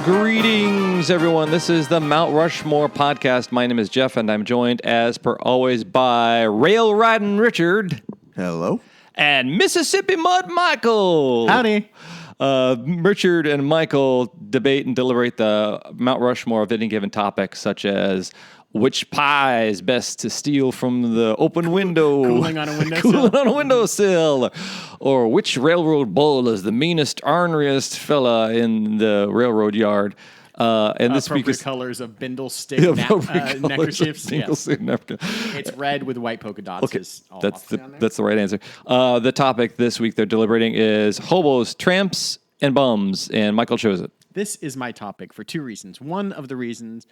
Greetings, everyone. This is the Mount Rushmore podcast. My name is Jeff, and I'm joined, as per always, by Rail Riding Richard. Hello. And Mississippi Mud Michael. Howdy. Richard and Michael debate and deliberate the Mount Rushmore of any given topic, such as which pie is best to steal from the open window. Cooling on a windowsill. Cooling on a windowsill. Or which railroad bull is the meanest, orneriest fella in the railroad yard. And this appropriate colors of bindle stick neckerchiefs. Yes. It's red with white polka dots. Okay, that's the right answer. The topic this week they're deliberating is hobos, tramps, and bums, and Michael chose it. This is my topic for two reasons. One of the reasons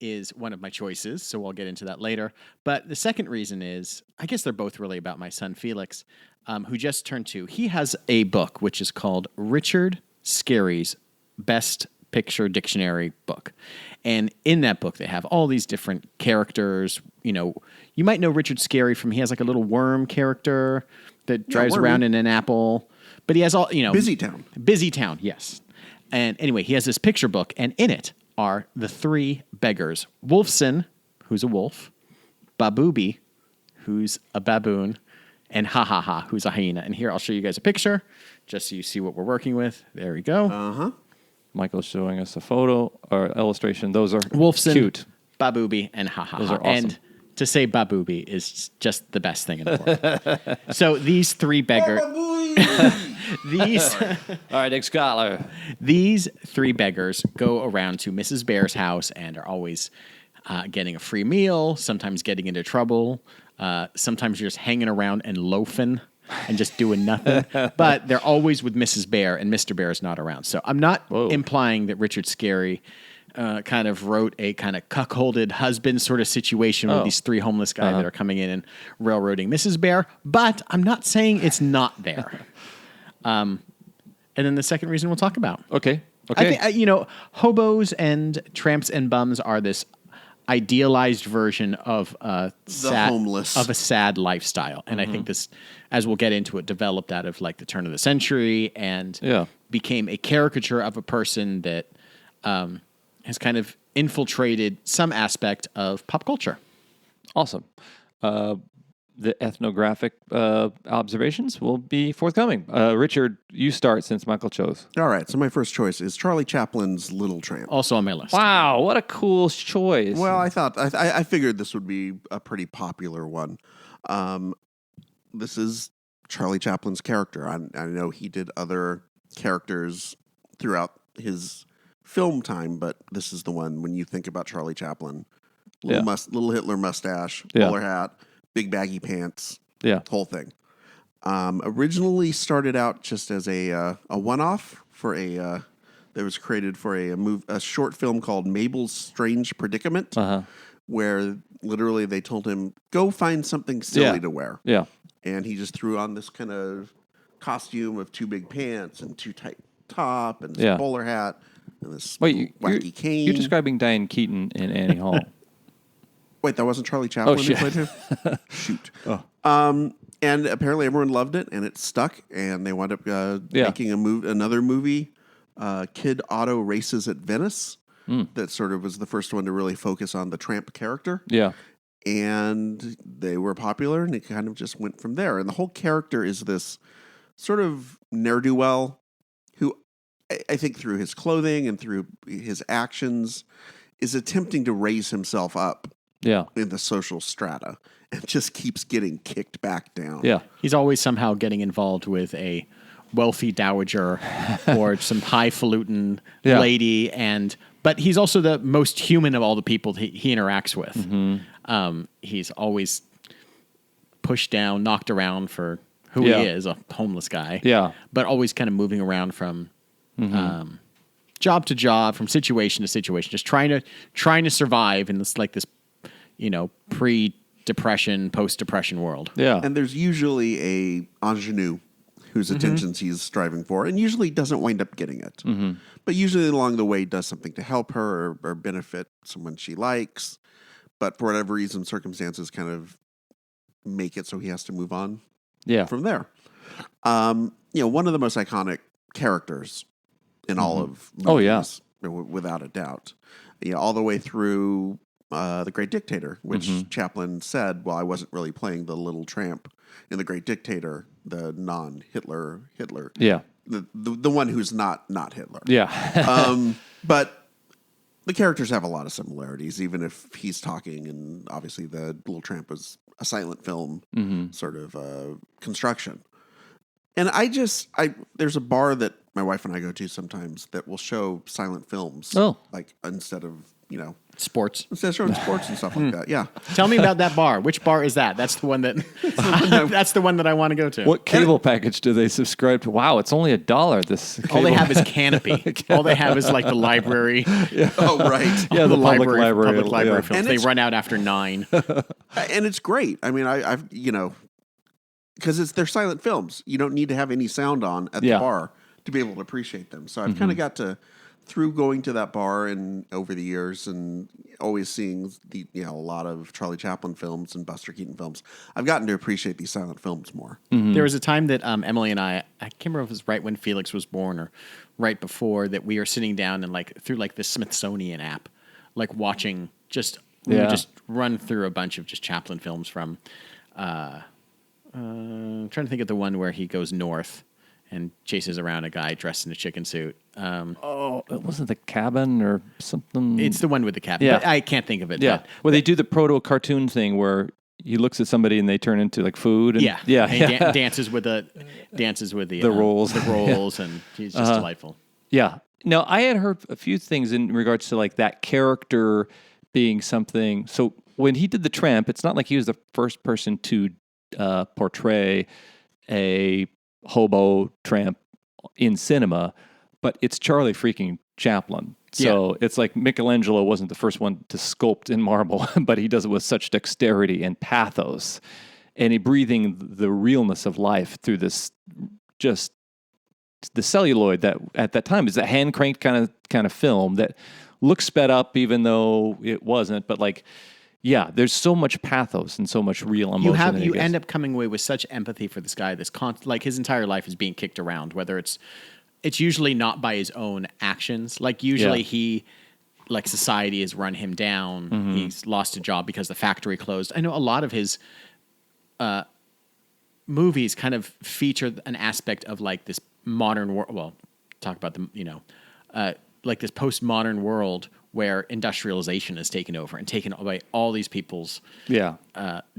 is one of my choices, so I'll get into that later. But the second reason is, I guess they're both really about my son Felix, who just turned 2. He has a book which is called Richard Scarry's Best Picture Dictionary book. And in that book, they have all these different characters. You know, you might know Richard Scarry from, he has like a little worm character that drives around in an apple. But he has all, you know. Busy Town. Busy Town, yes. And anyway, he has this picture book, and in it are the 3 beggars. Wolfson, who's a wolf. Babooby, who's a baboon. And Ha Ha Ha, who's a hyena. And here, I'll show you guys a picture, just so you see what we're working with. There we go. Uh-huh. Michael's showing us a photo or illustration. Those are Wolfson, cute. Babooby, and Ha Ha Ha. Those are awesome. And to say Babooby is just the best thing in the world. So these 3 beggars... All right, Nick Scholar. These 3 beggars go around to Mrs. Bear's house and are always getting a free meal, sometimes getting into trouble, sometimes you're just hanging around and loafing and just doing nothing. But they're always with Mrs. Bear, and Mr. Bear is not around. So I'm not implying that Richard Scarry kind of wrote a kind of cuckolded husband sort of situation with these 3 homeless guys that are coming in and railroading Mrs. Bear, but I'm not saying it's not there. And then the second reason we'll talk about. Okay. I think, hobos and tramps and bums are this idealized version of a sad lifestyle. And I think this, as we'll get into it, developed out of like the turn of the century and became a caricature of a person that has kind of infiltrated some aspect of pop culture. Awesome. The ethnographic observations will be forthcoming. Richard, you start since Michael chose. All right, so my first choice is Charlie Chaplin's Little Tramp. Also on my list. Wow, what a cool choice. Well, I figured this would be a pretty popular one. This is Charlie Chaplin's character. I know he did other characters throughout his film time, but this is the one when you think about Charlie Chaplin. Little Hitler mustache, bowler hat, big baggy pants, whole thing. Originally started out just as a one-off for that was created for a short film called Mabel's Strange Predicament, where literally they told him, go find something silly to wear. Yeah. And he just threw on this kind of costume of 2 big pants and 2 tight top and this bowler hat and this wacky cane. You're describing Diane Keaton in Annie Hall. Wait, that wasn't Charlie Chaplin who played him? Shoot. And apparently everyone loved it, and it stuck, and they wound up making another movie, Kid Auto Races at Venice, that sort of was the first one to really focus on the tramp character. Yeah. And they were popular, and it kind of just went from there. And the whole character is this sort of ne'er-do-well who, I think through his clothing and through his actions, is attempting to raise himself up in the social strata and just keeps getting kicked back down. Yeah. He's always somehow getting involved with a wealthy dowager or some highfalutin lady, but he's also the most human of all the people he interacts with. Mm-hmm. He's always pushed down, knocked around for who he is, a homeless guy. Yeah. But always kind of moving around from job to job, from situation to situation, just trying to survive in this pre-depression, post-depression world. Yeah. And there's usually a ingenue whose attentions he's striving for, and usually doesn't wind up getting it. Mm-hmm. But usually along the way does something to help her or benefit someone she likes. But for whatever reason, circumstances kind of make it so he has to move on from there. One of the most iconic characters in all of movies without a doubt. All the way through The Great Dictator, which Chaplin said, well, I wasn't really playing the little tramp in The Great Dictator, the non-Hitler Hitler. Yeah. The one who's not Hitler. Yeah. But the characters have a lot of similarities, even if he's talking, and obviously the Little Tramp was a silent film sort of construction. And there's a bar that my wife and I go to sometimes that will show silent films. Oh. Like instead of Sports. instead of showing sports and stuff like that. Yeah. Tell me about that bar. Which bar is that? That's the one that that's the one that I want to go to. What cable package do they subscribe to? Wow, it's only $1. This All they cable- have is Canopy. All they have is like the library. Oh, right. Yeah, the public library. Public library Yeah. films. And They it's- run out after 9. And it's great. I mean, I've because they're silent films. You don't need to have any sound on at the bar to be able to appreciate them. So I've kind of got to, through going to that bar and over the years and always seeing a lot of Charlie Chaplin films and Buster Keaton films, I've gotten to appreciate these silent films more. There was a time that Emily and I can't remember if it was right when Felix was born or right before, that we were sitting down and through the Smithsonian app, watching we would just run through a bunch of just Chaplin films from. I'm trying to think of the one where he goes north and chases around a guy dressed in a chicken suit. Oh, it wasn't The Cabin or something. It's the one with the cabin. Yeah. But I can't think of it. Yeah. But, Where they do the proto cartoon thing where he looks at somebody and they turn into food. And, yeah. Yeah. And he dances with the rolls. The rolls, and he's just delightful. Yeah. Now, I had heard a few things in regards to that character being something. So when he did The Tramp, it's not like he was the first person to portray a hobo tramp in cinema, but it's Charlie freaking Chaplin. So it's like Michelangelo wasn't the first one to sculpt in marble, but he does it with such dexterity and pathos, and he breathing the realness of life through this, just the celluloid that at that time is a hand cranked kind of film that looks sped up, even though it wasn't. But there's so much pathos and so much real emotion. You end up coming away with such empathy for this guy. His entire life is being kicked around, whether it's usually not by his own actions. Usually he, society has run him down. He's lost a job because the factory closed. I know a lot of his movies kind of feature an aspect of this modern world. Well, talk about the this postmodern world where industrialization has taken over and taken away all these people's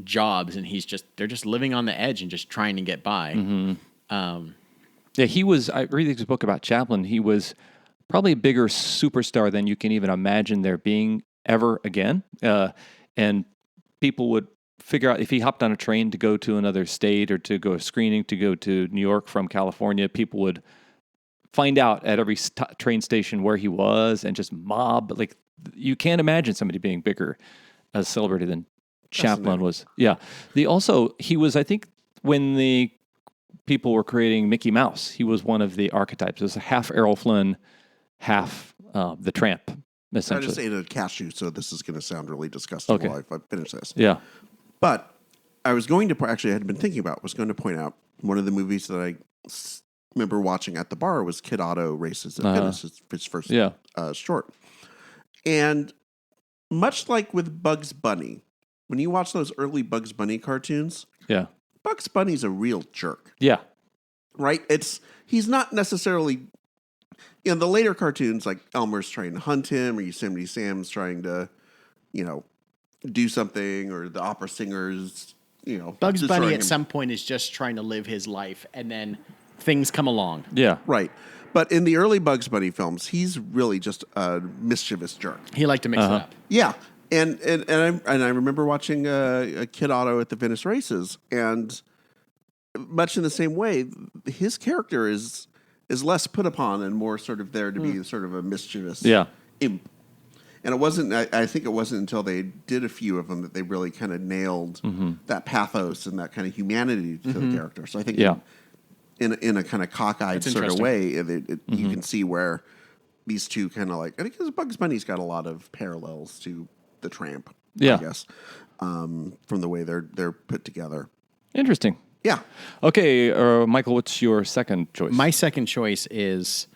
jobs, and they're just living on the edge and just trying to get by. He was. I read this book about Chaplin. He was probably a bigger superstar than you can even imagine there being ever again. And people would figure out if he hopped on a train to go to another state or to go screening to go to New York from California, people would find out at every train station where he was and just mob. You can't imagine somebody being bigger as a celebrity than Chaplin was. Yeah. He was, I think, when the people were creating Mickey Mouse, he was one of the archetypes. It was half Errol Flynn, half the Tramp, essentially. I just ate a cashew, so this is going to sound really disgusting while I finish this. Yeah. But I was going to, actually I had been thinking about, was going to point out one of the movies that I remember watching at the bar was Kid Otto Races at Venice, his first short. And much like with Bugs Bunny, when you watch those early Bugs Bunny cartoons, Bugs Bunny's a real jerk. Yeah. Right? He's not necessarily, the later cartoons, like Elmer's trying to hunt him, or Yosemite Sam's trying to, do something, or the opera singers, Bugs Bunny destroying at him. some point is just trying to live his life, and then things come along. Yeah. Right. But in the early Bugs Bunny films, he's really just a mischievous jerk. He liked to mix it up. Yeah. And I remember watching a Kid Otto at the Venice races, and much in the same way, his character is less put upon and more sort of there to be sort of a mischievous imp. And it wasn't, I think it wasn't until they did a few of them that they really kind of nailed that pathos and that kind of humanity to the character. So I think in a kind of cockeyed That's sort of interesting. way, you can see where these two kind of I think Bugs Bunny's got a lot of parallels to the Tramp, I guess, from the way they're put together. Interesting. Yeah. Okay, Michael, what's your second choice? My second choice is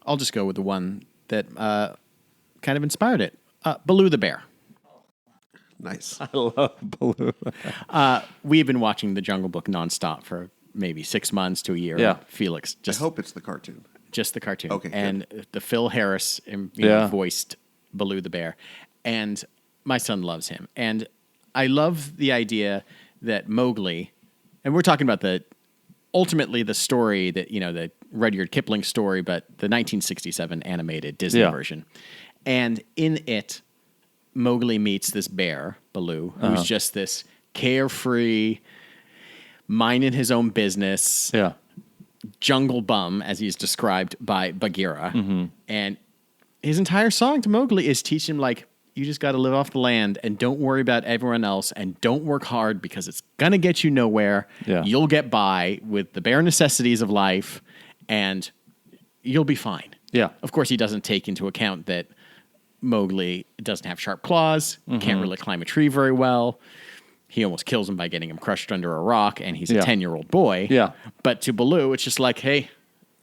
I'll just go with the one that kind of inspired it. Baloo the bear. Nice. I love Baloo. We've been watching The Jungle Book nonstop for maybe 6 months to a year. Yeah. Felix, I hope it's the cartoon. just the cartoon. Okay, and the Phil Harris Yeah. voiced Baloo the bear, and my son loves him. And I love the idea that Mowgli, and we're talking about ultimately the story that, the Rudyard Kipling story, but the 1967 animated Disney Yeah. version. And in it, Mowgli meets this bear, Baloo, who's just this carefree, minding his own business, Yeah. jungle bum, as he's described by Bagheera. And his entire song to Mowgli is teach him, like, you just got to live off the land and don't worry about everyone else and don't work hard because it's going to get you nowhere. Yeah. You'll get by with the bare necessities of life and you'll be fine. Yeah. Of course, he doesn't take into account that Mowgli doesn't have sharp claws, can't really climb a tree very well. He almost kills him by getting him crushed under a rock, and he's a Yeah. 10-year-old boy. Yeah. But to Baloo, it's just like, hey,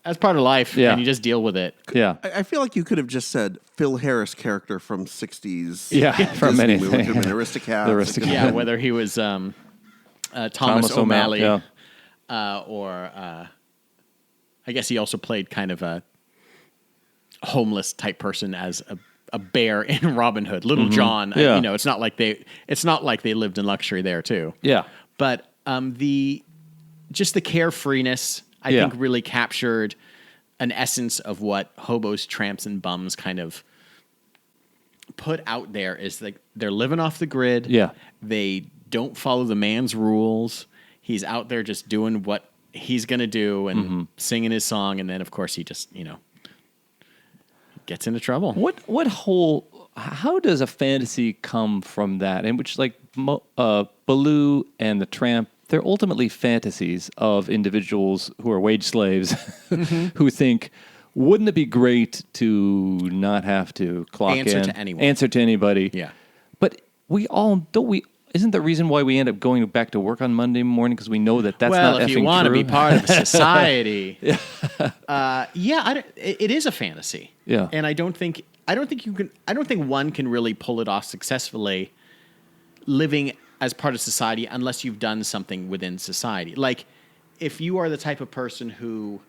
that's part of life, Yeah. and you just deal with it. Yeah. I feel like you could have just said Phil Harris character from 60s. Yeah, from Disney anything. movie. It could have been Aristocats. The Aristocats. Yeah, whether he was Thomas O'Malley Yeah. or I guess he also played kind of a homeless type person as a bear in Robin Hood, Little John. Yeah. It's not like they lived in luxury there too. Yeah. But the carefreeness, I Yeah. think, really captured an essence of what hobos, tramps, and bums kind of put out there. Is like they're living off the grid. Yeah. They don't follow the man's rules. He's out there just doing what he's going to do and singing his song. And then, of course, he just, gets into trouble. How does a fantasy come from that? In which, like, Baloo and the Tramp, they're ultimately fantasies of individuals who are wage slaves who think, wouldn't it be great to not have to clock Answer in, to anyone. answer to anybody? Yeah. But isn't the reason why we end up going back to work on Monday morning because we know that's Well, not if you effing want to true? be part of society, it is a fantasy. Yeah. And I don't think one can really pull it off successfully living as part of society unless you've done something within society. Like, if you are the type of person who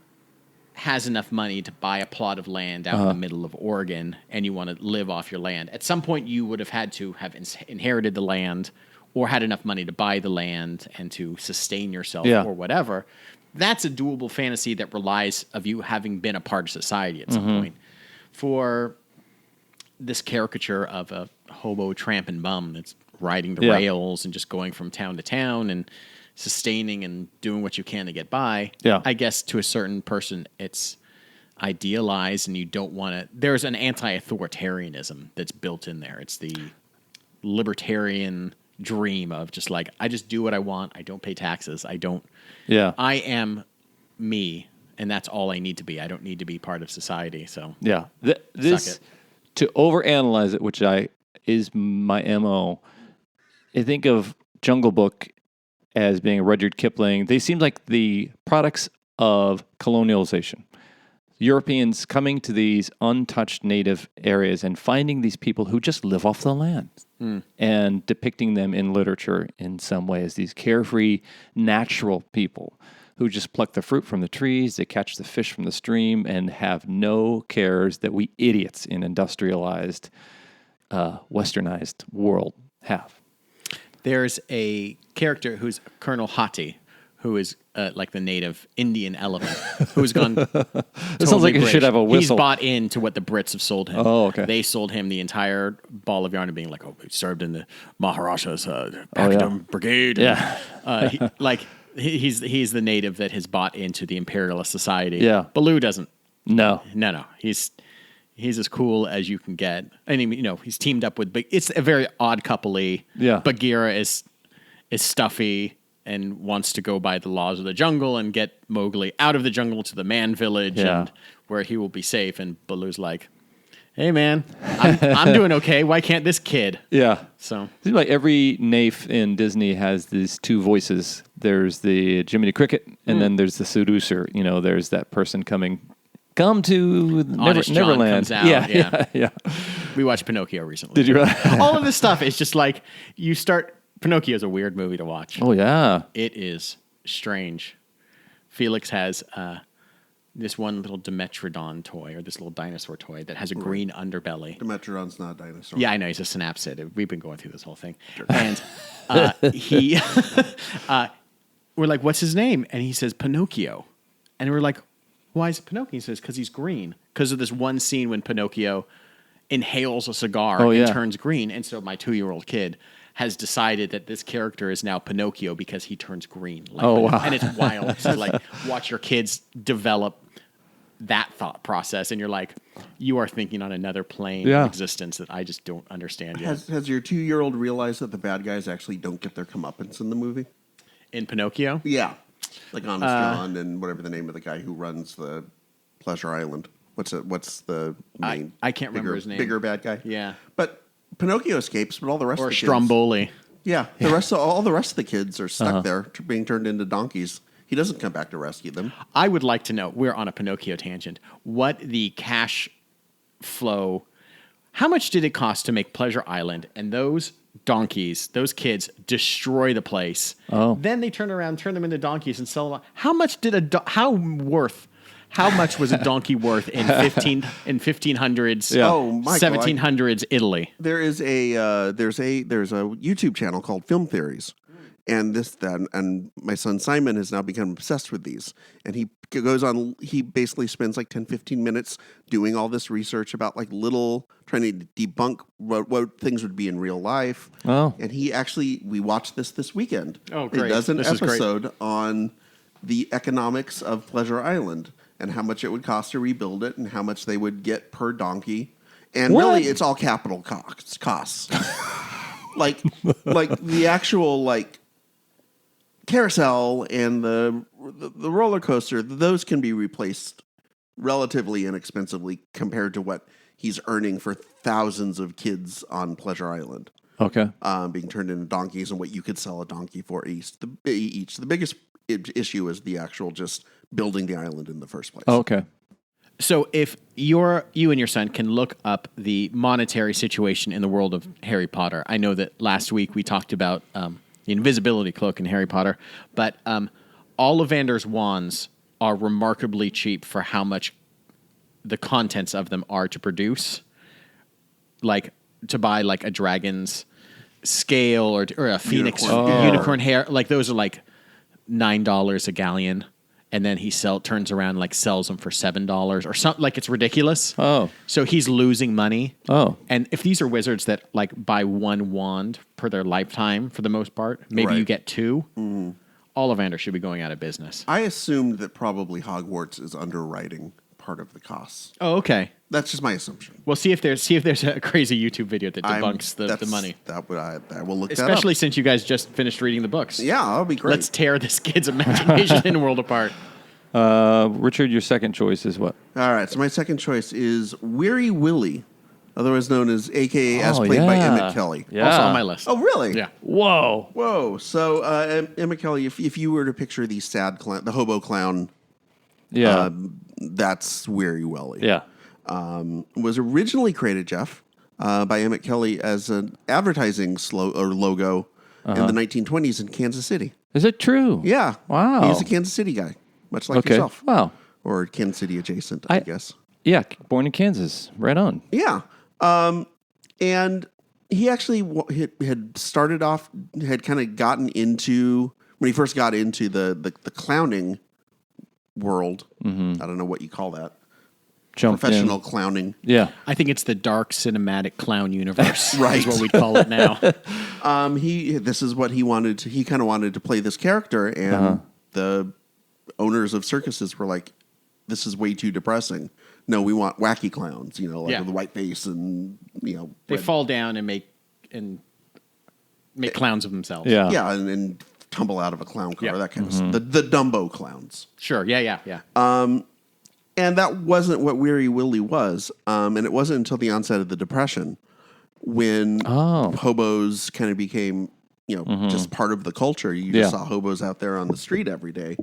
has enough money to buy a plot of land out in the middle of Oregon and you want to live off your land, at some point you would have had to have inherited the land or had enough money to buy the land and to sustain yourself or whatever. That's a doable fantasy that relies of you having been a part of society at some point. For this caricature of a hobo, tramp, and bum that's riding the rails and just going from town to town and sustaining and doing what you can to get by. Yeah. I guess to a certain person, it's idealized and you don't want to. There's an anti-authoritarianism that's built in there. It's the libertarian dream of just like, I just do what I want. I don't pay taxes. I am me, and that's all I need to be. I don't need to be part of society. So Yeah. Suck This, it. to overanalyze it, which is my MO, I think of Jungle Book as being a Rudyard Kipling. They seem like the products of colonialization. Europeans coming to these untouched native areas and finding these people who just live off the land and depicting them in literature in some way as these carefree, natural people who just pluck the fruit from the trees, they catch the fish from the stream, and have no cares that we idiots in industrialized, westernized world have. there's a character who's Colonel Hati, who is like the native Indian elephant, who's gone. It sounds like it should have a whistle. He's bought into what the Brits have sold him. Oh, okay. They sold him the entire ball of yarn of being like, oh, he served in the Maharaja's Pakistan Brigade. Yeah. He's the native that has bought into the imperialist society. Yeah. Baloo doesn't. No. No. He's as cool as you can get. I mean, he's teamed up with. It's a very odd couple-y. Yeah. Bagheera is stuffy and wants to go by the laws of the jungle and get Mowgli out of the jungle to the man village and where he will be safe. And Baloo's like, hey, man, I'm doing okay. Why can't this kid? Yeah. So It seems like every naif in Disney has these two voices. There's the Jiminy Cricket, and then there's the seducer. There's that person coming come to Honest John Neverland. comes out, Yeah. We watched Pinocchio recently. Did you really? All of this stuff is just like you start. Pinocchio is a weird movie to watch. Oh, yeah. It is strange. Felix has this one little Dimetrodon toy, or this little dinosaur toy that has a green underbelly. Dimetrodon's not a dinosaur. Yeah, I know. He's a synapsid. We've been going through this whole thing. And he, we're like, what's his name? And he says, Pinocchio. And we're like, why is it Pinocchio? He says, because he's green. Because of this one scene when Pinocchio inhales a cigar and turns green. And so my 2-year-old kid has decided that this character is now Pinocchio because he turns green. Like, wow. And it's wild to like watch your kids develop that thought process, and you're like, you are thinking on another plane of existence that I just don't understand yet. Has your 2-year-old realized that the bad guys actually don't get their comeuppance in the movie? In Pinocchio? Yeah. Like Honest John and whatever the name of the guy who runs the Pleasure Island. What's the main? I can't remember his name. Bigger bad guy? Yeah. But Pinocchio escapes, but all the rest of the kids... Stromboli. Yeah. All the rest of the kids are stuck there being turned into donkeys. He doesn't come back to rescue them. I would like to know, we're on a Pinocchio tangent, what the cash flow, how much did it cost to make Pleasure Island, and those donkeys, those kids destroy the place. Oh. Then they turn around, turn them into donkeys and sell them. How much was a donkey worth in 1500s, Yeah. Oh, Michael, 1700s Italy? There's a YouTube channel called Film Theories. And and my son Simon has now become obsessed with these. And he basically spends like 10, 15 minutes doing all this research about like trying to debunk what things would be in real life. Oh. And we watched this weekend. Oh, great. He does an This is great. episode on the economics of Pleasure Island and how much it would cost to rebuild it and how much they would get per donkey. And really, it's all capital costs. like the actual carousel and the roller coaster, those can be replaced relatively inexpensively compared to what he's earning for thousands of kids on Pleasure Island. Okay. Being turned into donkeys and what you could sell a donkey for each. The biggest issue is the actual just building the island in the first place. Okay. So if you and your son can look up the monetary situation in the world of Harry Potter, I know that last week we talked about the invisibility cloak in Harry Potter, but Ollivander's wands are remarkably cheap for how much the contents of them are to produce. Like to buy like a dragon's scale or a phoenix unicorn hair, like those are like $9 a galleon. And then he turns around and sells them for $7 or something. Like it's ridiculous. Oh. So he's losing money. Oh. And if these are wizards that buy one wand per their lifetime for the most part, maybe you get two. Mm-hmm. Ollivander should be going out of business. I assumed that probably Hogwarts is underwriting part of the costs. Oh, okay. That's just my assumption. Well, see if there's a crazy YouTube video that debunks the money. I will look Especially that up. since you guys just finished reading the books. Yeah, that'll be great. Let's tear this kid's imagination and world apart. Richard, your second choice is what? All right, so my second choice is Weary Willie, otherwise known as AKA as played by Emmett Kelly. Yeah. Also on my list. Oh, really? Yeah. Whoa. Whoa. So Emmett Kelly, if you were to picture the sad clown, the hobo clown, Yeah. that's Weary Willie. Yeah. Was originally created, Jeff, by Emmett Kelly as an advertising logo in the 1920s in Kansas City. Is it true? Yeah. Wow. He's a Kansas City guy, much like yourself. Wow. Or Kansas City adjacent, I guess. Yeah. Born in Kansas. Right on. Yeah. And he actually had started off, had kind of gotten into, when he first got into the clowning world, I don't know what you call that. Professional clowning. Yeah. I think it's the dark cinematic clown universe. Right. Is what we'd call it now. This is what he wanted to, he kind of wanted to play this character, and the owners of circuses were like, this is way too depressing. No, we want wacky clowns, with the white face and, They fall down and make clowns of themselves. Yeah. Yeah, and tumble out of a clown car, Yeah. that kind of stuff. The Dumbo clowns. Sure. Yeah. And that wasn't what Weary Willie was. And it wasn't until the onset of the Depression when hobos kind of became, just part of the culture. You just saw hobos out there on the street every day.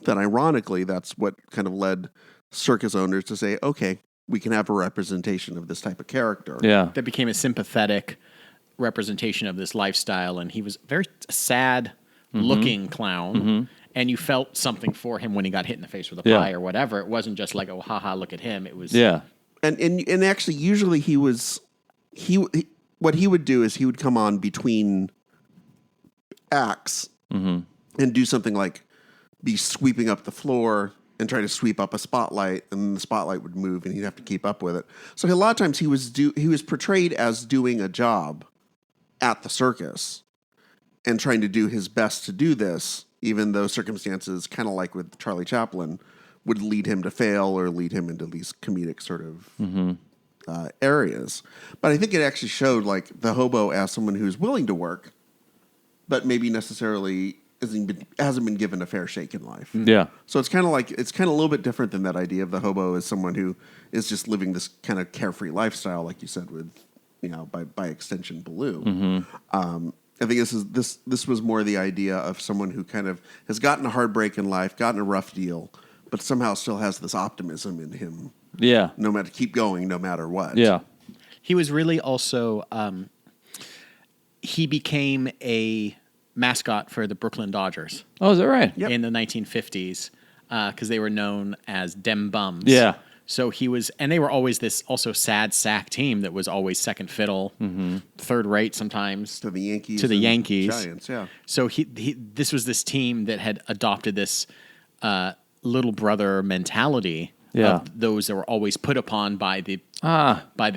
that ironically, that's what kind of led circus owners to say, okay, we can have a representation of this type of character. Yeah. That became a sympathetic representation of this lifestyle, and he was a very sad looking clown, and you felt something for him when he got hit in the face with a pie or whatever. It wasn't just like, oh, haha, look at him. It was And actually, usually what he would do is he would come on between acts and do something like be sweeping up the floor and try to sweep up a spotlight, and then the spotlight would move, and he'd have to keep up with it. So a lot of times he was portrayed as doing a job at the circus and trying to do his best to do this, even though circumstances, kind of like with Charlie Chaplin, would lead him to fail or lead him into these comedic sort of areas. But I think it actually showed like the hobo as someone who's willing to work, but maybe necessarily hasn't been given a fair shake in life. Yeah. So it's kind of a little bit different than that idea of the hobo as someone who is just living this kind of carefree lifestyle, like you said, with, by extension, Baloo. I think this was more the idea of someone who kind of has gotten a hard break in life, gotten a rough deal, but somehow still has this optimism in him. Yeah. Keep going no matter what. Yeah. He was really also, he became a mascot for the Brooklyn Dodgers. Oh, is that right? Yep. In the 1950s, because they were known as Dem Bums. Yeah. So he was, and they were always this also sad sack team that was always second fiddle, third rate sometimes To the Yankees. To the and Yankees. Giants, yeah. So this was this team that had adopted this little brother mentality of those that were always put upon by the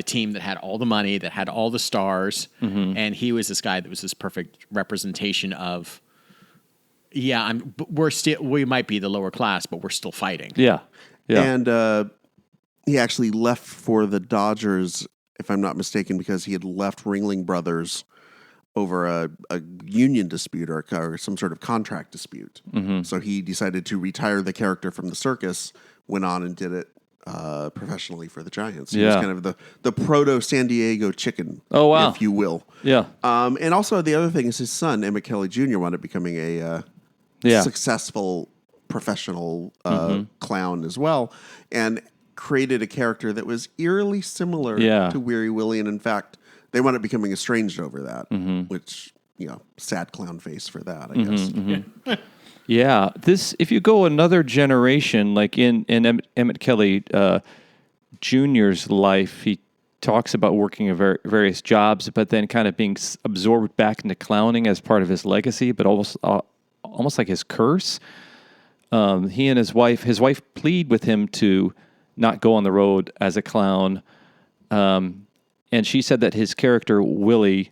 team that had all the money, that had all the stars, and he was this guy that was this perfect representation of, we might be the lower class, but we're still fighting. Yeah. Yeah. And he actually left for the Dodgers, if I'm not mistaken, because he had left Ringling Brothers over a union dispute or some sort of contract dispute. So he decided to retire the character from the circus, went on and did it professionally for the Giants. He was kind of the proto San Diego chicken, if you will. Yeah. And also the other thing is his son, Emmett Kelly Jr., wound up becoming a successful professional clown as well, and created a character that was eerily similar to Weary Willie, and in fact, they wound up becoming estranged over that, which, sad clown face for that, I guess. Yeah, if you go another generation, like in Emmett Kelly Jr.'s life, he talks about working at various jobs, but then kind of being absorbed back into clowning as part of his legacy, but almost like his curse. He and his wife plead with him to not go on the road as a clown. And she said that his character, Willie,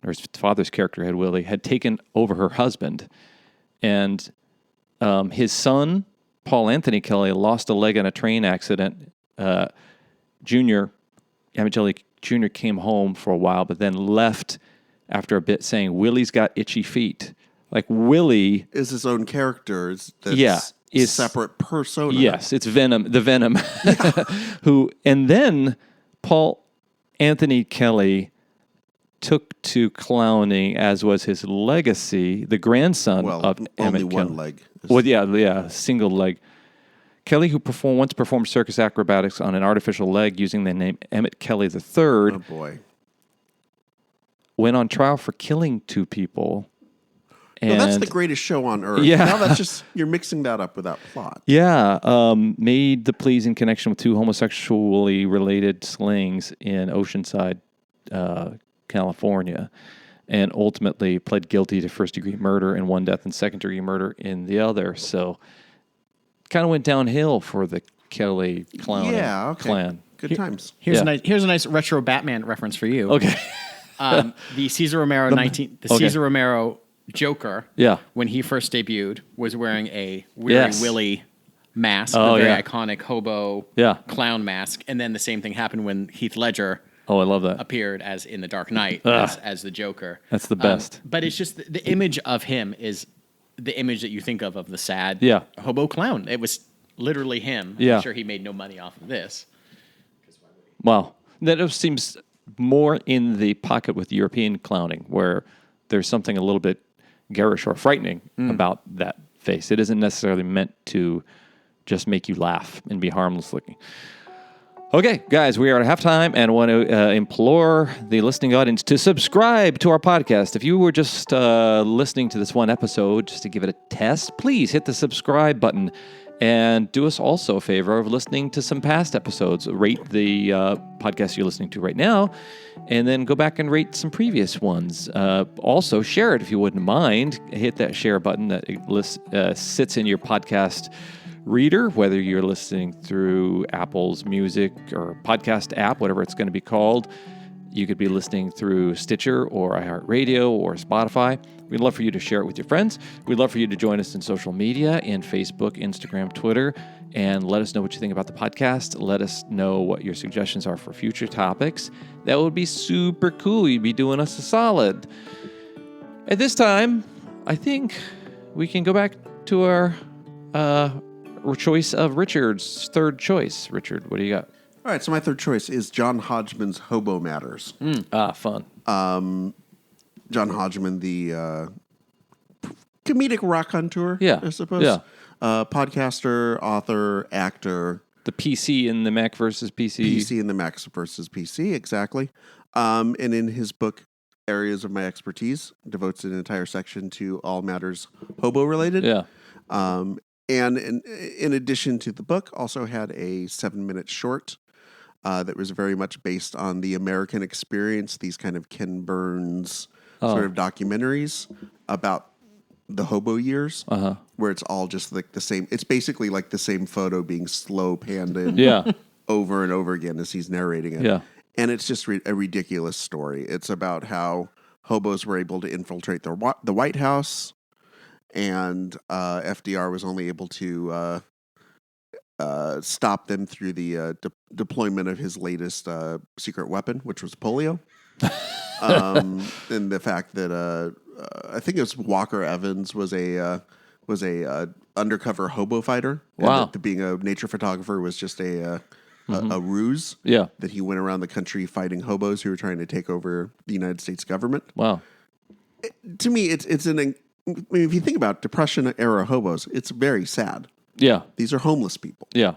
or his father's character had taken over her husband. And his son, Paul Anthony Kelly, lost a leg in a train accident. Emmett Kelly Jr. came home for a while, but then left after a bit saying, Willie's got itchy feet. Like Willie is his own character. Is separate persona. Yes, it's Venom, the Venom. And then Paul Anthony Kelly took to clowning, as was his legacy, the grandson of Emmett only Kelly. one leg. Single leg. Kelly, who once performed circus acrobatics on an artificial leg using the name Emmett Kelly III, oh boy, went on trial for killing 2 people. And that's the greatest show on earth. Yeah. Now that's just, you're mixing that up with that plot. Yeah. Made the pleas in connection with 2 homosexually related slings in Oceanside, California, and ultimately pled guilty to first-degree murder in one death and second-degree murder in the other. So kind of went downhill for the Kelly clan. Good times. Here's a nice retro Batman reference for you. Okay. The Cesar Romero Cesar Romero Joker, when he first debuted, was wearing a Weary Willie mask, a very iconic hobo clown mask. And then the same thing happened when Heath Ledger I love that. appeared as in The Dark Knight as the Joker. That's the best. But it's just the image of him is the image that you think of the sad hobo clown. It was literally him. Yeah. I'm sure he made no money off of this. Wow. That seems more in the pocket with European clowning, where there's something a little bit garish or frightening about that face. It isn't necessarily meant to just make you laugh and be harmless looking. Okay, guys, we are at halftime and want to implore the listening audience to subscribe to our podcast. If you were just listening to this one episode just to give it a test, please hit the subscribe button and do us also a favor of listening to some past episodes. Rate the podcast you're listening to right now, and then go back and rate some previous ones. Also, share it if you wouldn't mind. Hit that share button that sits in your podcast reader, whether you're listening through Apple's music or podcast app, whatever it's going to be called. You could be listening through Stitcher or iHeartRadio or Spotify. We'd love for you to share it with your friends. We'd love for you to join us in social media, in Facebook, Instagram, Twitter, and let us know what you think about the podcast. Let us know what your suggestions are for future topics. That would be super cool. You'd be doing us a solid. At this time, I think we can go back to our choice of Richard's third choice. Richard, what do you got? All right, so my third choice is John Hodgman's Hobo Matters. Fun. John Hodgman, the comedic raconteur, Yeah, I suppose. yeah. Podcaster, author, actor. The PC and the Mac versus PC. PC and the Mac versus PC, exactly. And in his book, Areas of My Expertise, devotes an entire section to all matters hobo-related. Yeah. And in addition to the book, also had a 7-minute short that was very much based on the American experience, these kind of Ken Burns sort of documentaries about the hobo years, where it's all just like the same. It's basically like the same photo being slow panned in over and over again as he's narrating it. Yeah. And it's just a ridiculous story. It's about how hobos were able to infiltrate the White House, and FDR was only able to stop them through the deployment of his latest secret weapon, which was polio. And the fact that I think it was Walker Evans was a undercover hobo fighter. Wow. And that being a nature photographer was just a ruse. Yeah. That he went around the country fighting hobos who were trying to take over the United States government. Wow. To me, it's I mean, if you think about Depression era hobos, it's very sad. Yeah. These are homeless people. Yeah.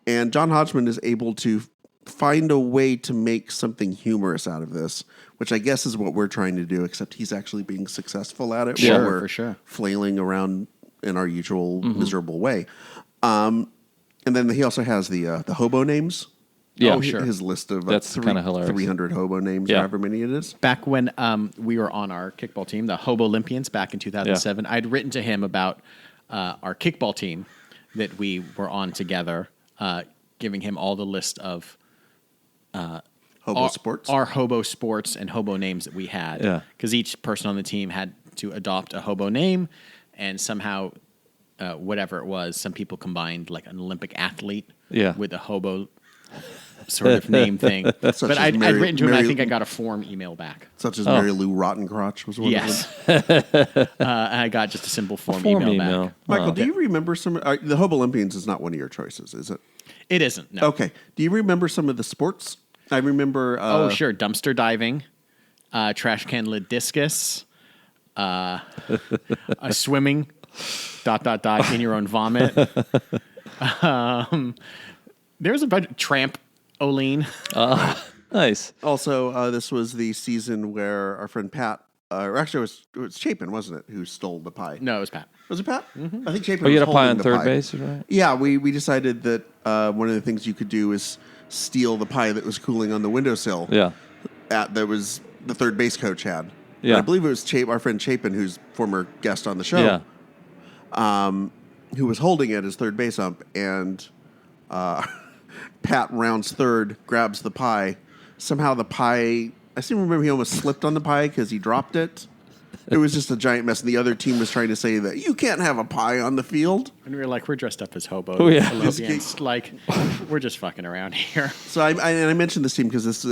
And John Hodgman is able to find a way to make something humorous out of this, which I guess is what we're trying to do, except he's actually being successful at it. Yeah, while we're for sure. flailing around in our usual miserable way. And then he also has the hobo names. Yeah. Oh, sure. His list of That's kinda hilarious. 300 hobo names, Yeah. or however many it is. Back when we were on our kickball team, the Hobo Olympians, back in 2007, I'd written to him about our kickball team that we were on together, giving him all the list of Hobo sports. our hobo sports and hobo names that we had. Yeah. Because each person on the team had to adopt a hobo name, and somehow, whatever it was, some people combined like an Olympic athlete with a hobo sort of name thing. Such But as I'd Mary- written to him, and I Mary- think I got a form email back. Such as Mary Lou Rottencrotch was one Yes. of them. I got just a simple form Form email email. back. Michael, do you remember some... the Hobo Olympians is not one of your choices, is it? It isn't, no. Okay. Do you remember some of the sports? I remember... Oh, sure. Dumpster diving, trash can lid discus, a swimming, ... in your own vomit. There's a bunch of trampoline. Nice. Also, this was the season where our friend Pat... or actually, it was Chapin, wasn't it, who stole the pie? No, it was Pat. Was it Pat? Mm-hmm. I think Chapin Oh, you was had a pie holding on the third pie. base, right? Yeah, we decided that one of the things you could do is steal the pie that was cooling on the windowsill. Yeah. That was the third base coach had. Yeah. And I believe it was our friend Chapin, who's former guest on the show, who was holding it as third base ump, and Pat rounds third, grabs the pie. Somehow the pie, I seem to remember he almost slipped on the pie because he dropped it. It was just a giant mess, and the other team was trying to say that you can't have a pie on the field. And we were like, we're dressed up as hobos. Oh, yeah. Olympians. Like, we're just fucking around here. So I mentioned this team because this,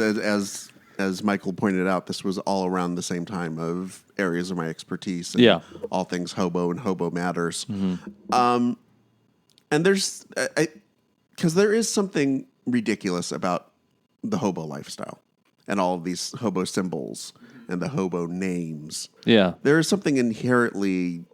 as Michael pointed out, this was all around the same time of areas of my expertise. And all things hobo and hobo matters. Mm-hmm. And there's because there is something ridiculous about the hobo lifestyle and all of these hobo symbols and the hobo names. Yeah. There is something inherently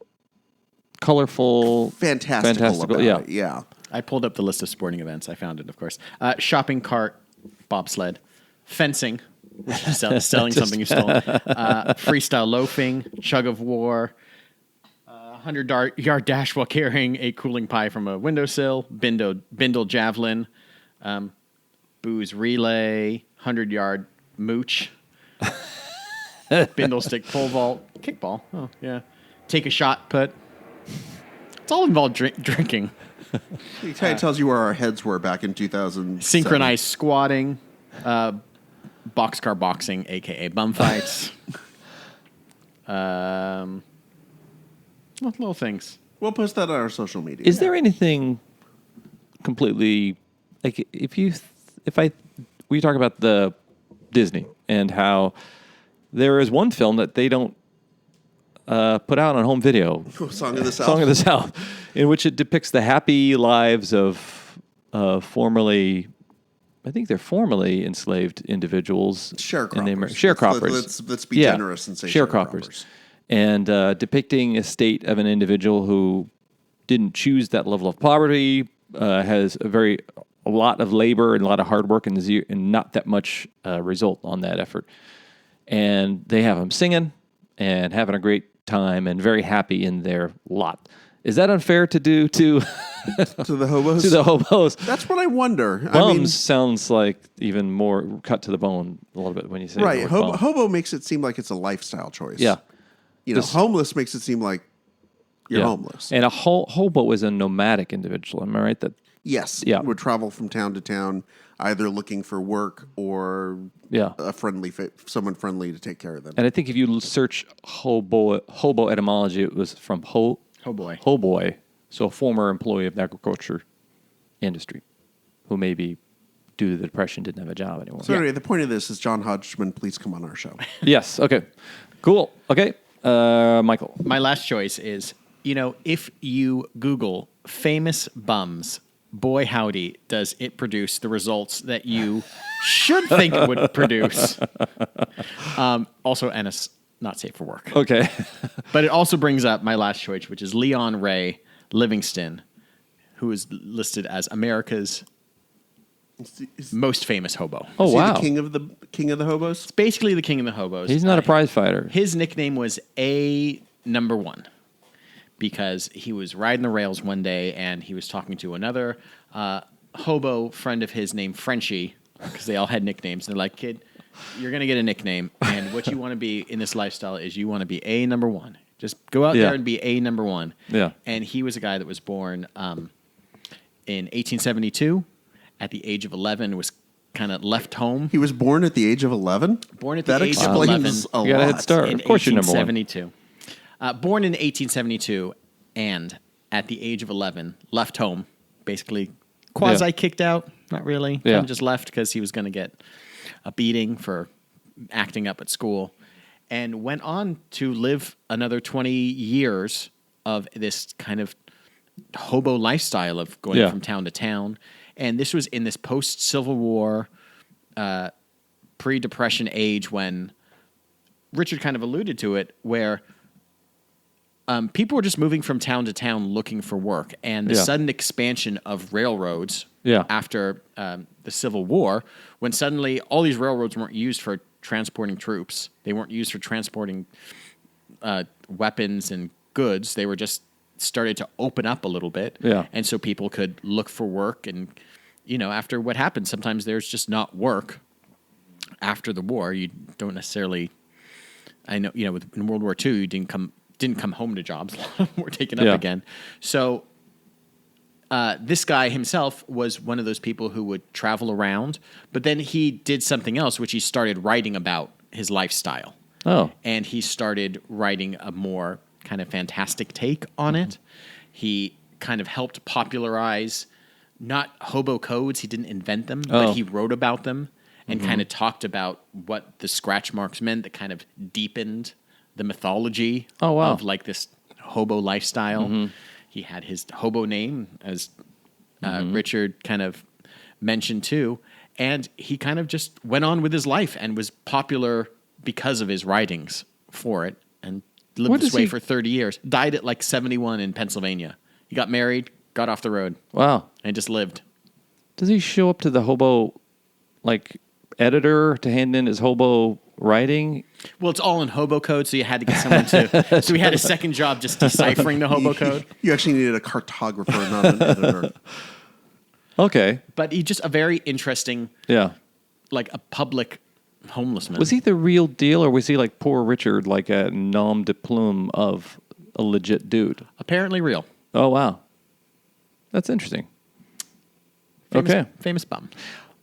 colorful, fantastical about yeah. it. Yeah. I pulled up the list of sporting events. I found it, of course. Shopping cart, bobsled, fencing, which is selling something you stole, freestyle loafing, chug of war, 100-yard dash while carrying a cooling pie from a windowsill, bindle javelin, booze relay, 100-yard mooch, bindle stick pole vault, kickball. Oh, yeah. Take a shot put. It's all involved drinking. It kind of tells you where our heads were back in 2000. Synchronized squatting, boxcar boxing, a.k.a. bum fights. Little things. We'll post that on our social media. Is there anything completely like we talk about the Disney and how there is one film that they don't put out on home video, Song of the South? Song of the South, in which it depicts the happy lives of formerly, I think they're formerly enslaved individuals. Sharecroppers. Sharecroppers. Let's be generous and say sharecroppers. And depicting a state of an individual who didn't choose that level of poverty, has a lot of labor and a lot of hard work and not that much result on that effort. And they have them singing and having a great time and very happy in their lot. Is that unfair to do to to the hobos? To the hobos. That's what I wonder. Bums sounds like even more cut to the bone a little bit when you say right. the word bum. Hobo makes it seem like it's a lifestyle choice. Yeah. Homeless makes it seem like you're homeless. And a hobo is a nomadic individual. Am I right? Yes. Yeah. Would travel from town to town, either looking for work or someone friendly to take care of them. And I think if you search hobo etymology, it was from hoboy, so a former employee of the agriculture industry who maybe due to the depression didn't have a job anymore. So anyway, the point of this is John Hodgman, please come on our show. Yes. Okay. Cool. Okay. Michael. My last choice is, if you Google famous bums, boy howdy, does it produce the results that you should think it would produce. Also, and it's not safe for work. Okay. But it also brings up my last choice, which is Leon Ray Livingston, who is listed as America's most famous hobo. Oh, is he wow. the king of the hobos? It's basically the king of the hobos. He's not a prize fighter. His nickname was number 1 because he was riding the rails one day and he was talking to another hobo friend of his named Frenchie, because they all had nicknames. They're like, kid, you're going to get a nickname, and what you want to be in this lifestyle is you want to be number 1. Just go out there and be number 1. Yeah. And he was a guy that was born in 1872. At the age of 11, was kind of left home. He was born at the age of 11? Born at the age of 11. A you lot. got a head start. Of course you're number 1. 1872. Born in 1872, and at the age of 11, left home, basically quasi-kicked out. Not really. Yeah. Kind of just left because he was going to get a beating for acting up at school, and went on to live another 20 years of this kind of hobo lifestyle of going from town to town. And this was in this post-Civil War, pre-Depression age when Richard kind of alluded to it, where people were just moving from town to town looking for work. And the sudden expansion of railroads after the Civil War, when suddenly all these railroads weren't used for transporting troops. They weren't used for transporting weapons and goods. They were just started to open up a little bit. Yeah. And so people could look for work. And, after what happened, sometimes there's just not work after the war. You don't necessarily, I know, in World War II, you didn't come home to jobs. A lot of them were taken up again. So this guy himself was one of those people who would travel around, but then he did something else, which he started writing about his lifestyle. Oh. And he started writing a more kind of fantastic take on it. He kind of helped popularize not hobo codes. He didn't invent them, but he wrote about them and kind of talked about what the scratch marks meant that kind of deepened the mythology of like this hobo lifestyle. He had his hobo name, as Richard kind of mentioned too, and he kind of just went on with his life and was popular because of his writings for it. And Lived What this does way he- for 30 years. Died at like 71 in Pennsylvania. He got married, got off the road, Wow. and just lived. Does he show up to the hobo, like, editor to hand in his hobo writing? Well, it's all in hobo code, so you had to get someone to. So we had a second job just deciphering the hobo code. You actually needed a cartographer, not an editor. Okay. But he's just a very interesting, Yeah. like a public homeless man. Was he the real deal, or was he like Poor Richard, like a nom de plume of a legit dude? Apparently real. Oh, wow. That's interesting. Famous, Okay. Famous bum.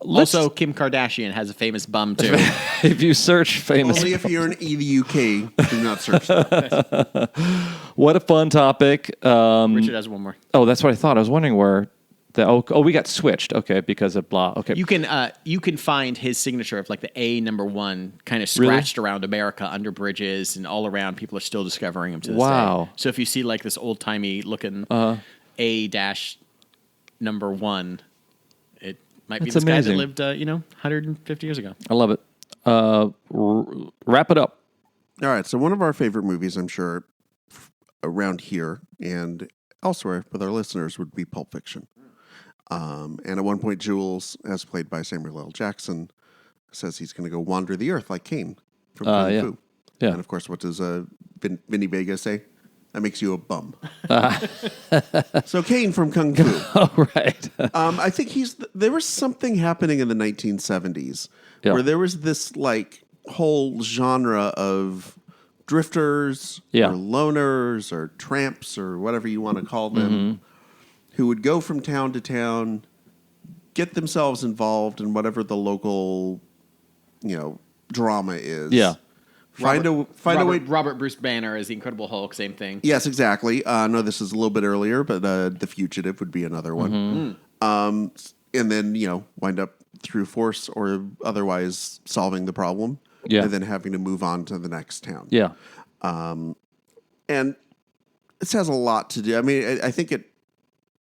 Let's- Also, Kim Kardashian has a famous bum, too. If you search famous... Only if you're in the UK, do not search that. What a fun topic. Richard has one more. Oh, that's what I thought. I was wondering where... we got switched. Okay, because of blah. Okay. You can find his signature of like the A number 1 kind of scratched around America under bridges and all around. People are still discovering him to this Wow. day. So if you see like this old timey looking A dash number 1, it might be That's this guy amazing. that lived 150 years ago. I love it. Wrap it up. All right, so one of our favorite movies, I'm sure, around here and elsewhere with our listeners would be Pulp Fiction. And at one point, Jules, as played by Samuel L. Jackson, says he's going to go wander the earth like Kane from Kung yeah. Fu. Yeah. And of course, what does Vinny Vega say? That makes you a bum. So Kane from Kung Fu. Oh, right. I think there was something happening in the 1970s Yeah. where there was this like whole genre of drifters Yeah. or loners or tramps or whatever you want to call them Mm-hmm. who would go from town to town, get themselves involved in whatever the local, drama is. Yeah. Find a way. Robert Bruce Banner as the Incredible Hulk, same thing. Yes, exactly. No, this is a little bit earlier, but The Fugitive would be another one. And then, wind up through force or otherwise solving the problem. Yeah. And then having to move on to the next town. Yeah. And this has a lot to do. I mean, I think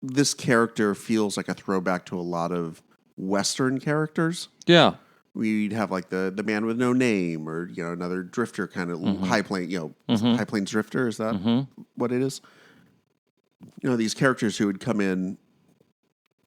this character feels like a throwback to a lot of Western characters. Yeah. We'd have like the man with no name, or another drifter kind of high plane, high plains drifter. Is that what it is? These characters who would come in,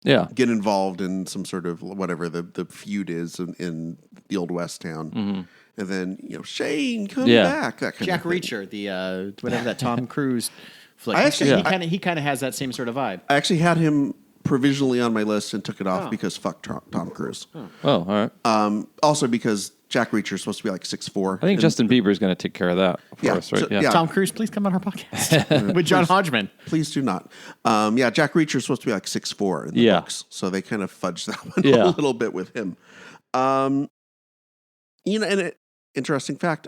Yeah. get involved in some sort of whatever the feud is in the old West town, and then Shane, come Yeah. back. That kind Jack of thing. Reacher, the whatever that Tom Cruise flick. I actually- he kind of has that same sort of vibe. I actually had him provisionally on my list and took it off because fuck Tom Cruise. Oh, all right. Also because Jack Reacher is supposed to be like 6'4". I think Justin Bieber is going to take care of that for Yeah, us, right? so- yeah. Tom Cruise, please come on our podcast with John Hodgman. Please do not. Jack Reacher is supposed to be like 6'4" in the Yeah. books, so they kind of fudged that one Yeah. a little bit with him. Interesting fact: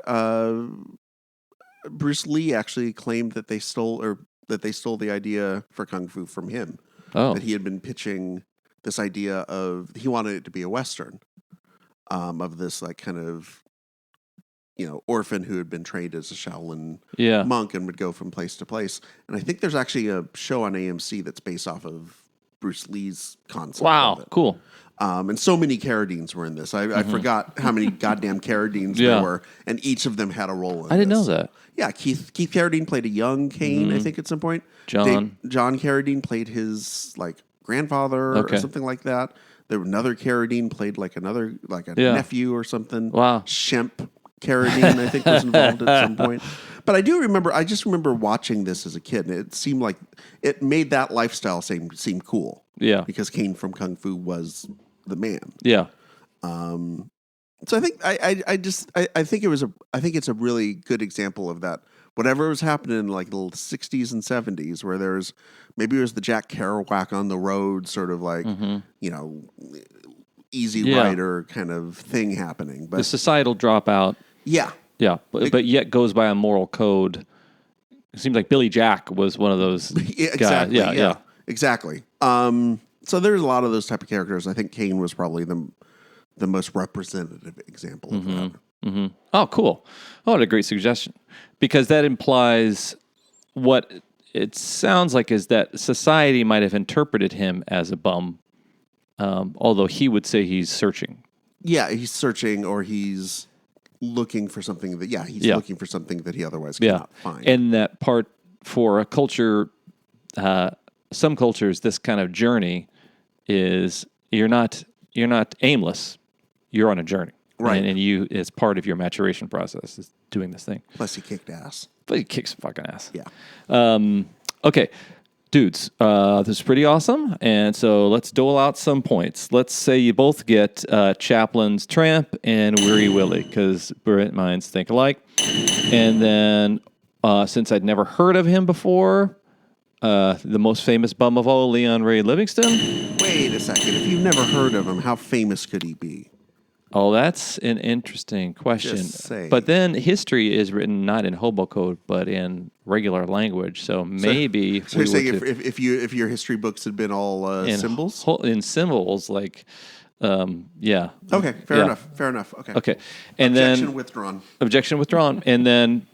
Bruce Lee actually claimed that they stole the idea for Kung Fu from him. Oh. That he had been pitching this idea of he wanted it to be a Western, of this like kind of orphan who had been trained as a Shaolin Yeah. monk and would go from place to place. And I think there's actually a show on AMC that's based off of Bruce Lee's concept. Wow. of it. Cool. And so many Carradines were in this. I forgot how many goddamn Carradines Yeah. there were, and each of them had a role in I didn't know this. that. Yeah, Keith Carradine played a young Kane, I think, at some point. John. John Carradine played his like grandfather Okay. or something like that. There was another Carradine played like a Yeah. nephew or something. Wow. Shemp Carradine, I think, was involved at some point. But I just remember watching this as a kid, and it seemed like it made that lifestyle seem cool. Yeah. Because Kane from Kung Fu was the man. Yeah. So I think I think it's a really good example of that. Whatever was happening in like the 60s and 70s, where there's maybe it was the Jack Kerouac on the road, sort of like easy Yeah. rider kind of thing happening. The But societal dropout. yeah, Yeah. But yet goes by a moral code. It seems like Billy Jack was one of those yeah, guys. exactly. Yeah. Exactly. So there's a lot of those type of characters. I think Kane was probably the most representative example of that. Oh, cool. Oh, what a great suggestion. Because that implies what it sounds like is that society might have interpreted him as a bum, although he would say he's searching. Yeah, he's searching, or he's looking for something that, he's Yeah. looking for something that he otherwise Yeah. cannot find. And that part for a culture, some cultures, this kind of journey is you're not aimless. You're on a journey. Right. And you, as part of your maturation process, is doing this thing. Plus, he kicked ass. But he kicks fucking ass. Yeah. Okay, dudes, this is pretty awesome. And so let's dole out some points. Let's say you both get Chaplin's Tramp and Weary Willie, because brilliant minds think alike. And then, since I'd never heard of him before, the most famous bum of all, Leon Ray Livingston. Wait a second. If you've never heard of him, how famous could he be? Oh, that's an interesting question. Just saying. But then history is written not in hobo code, but in regular language. So maybe So you're saying if your history books had been all symbols? In symbols, like, yeah. Okay, fair enough. Okay. Okay. And Objection withdrawn. Objection withdrawn. And then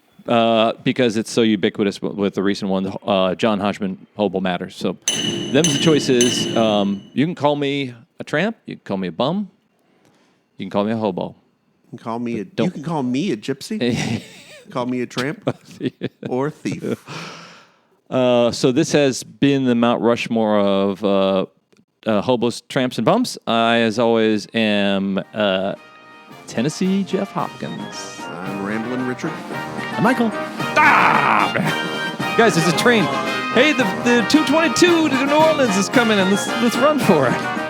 because it's so ubiquitous with the recent one, John Hodgman, Hobo Matters. So them's the choices. You can call me a tramp. You can call me a bum. You can call me a hobo. You can call me a gypsy. Call me a tramp or thief. So this has been the Mount Rushmore of hobos, tramps, and bumps. I, as always, am Tennessee Jeff Hopkins. I'm Ramblin' Richard. I'm Michael. Guys, there's a train. Hey, the 222 to New Orleans is coming, and let's run for it.